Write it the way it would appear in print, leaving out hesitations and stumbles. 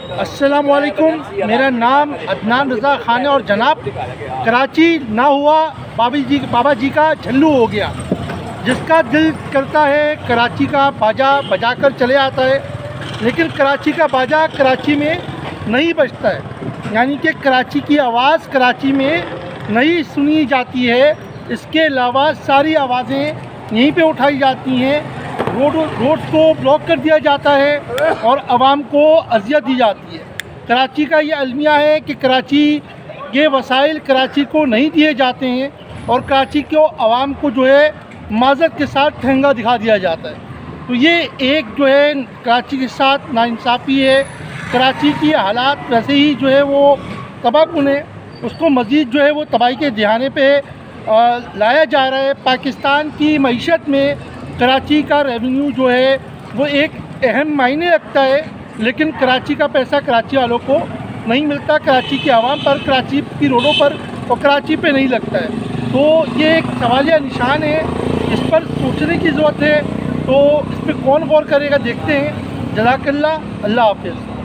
अस्सलाम वालेकुम। मेरा नाम अदनान रज़ा खान है और जनाब कराची ना हुआ बाबा जी का झल्लू हो गया। जिसका दिल करता है कराची का बाजा बजा कर चले आता है, लेकिन कराची का बाजा कराची में नहीं बजता है। यानी कि कराची की आवाज़ कराची में नहीं सुनी जाती है। इसके अलावा सारी आवाज़ें यहीं पे उठाई जाती हैं। रोड को ब्लॉक कर दिया जाता है और आवाम को अज़ियत दी जाती है। कराची का ये अलमिया है कि कराची के वसाइल कराची को नहीं दिए जाते हैं और कराची को आवाम को जो है माज़रत के साथ ठहंगा दिखा दिया जाता है। तो ये एक जो है कराची के साथ नाइंसाफ़ी है। कराची की हालात वैसे ही जो है वो तबाहकुन है, उसको मज़ीद जो है वो तबाही के दिहाने पे लाया जा रहा है। पाकिस्तान की मईशत में कराची का रेवेन्यू जो है वो एक अहम मायने रखता है, लेकिन कराची का पैसा कराची वालों को नहीं मिलता। कराची की आवाम पर, कराची की रोडों पर और कराची पे नहीं लगता है। तो ये एक सवालिया निशान है, इस पर सोचने की ज़रूरत है। तो इस पर कौन गौर करेगा, देखते हैं। जज़ाकल्लाह, अल्लाह हाफ़िज़।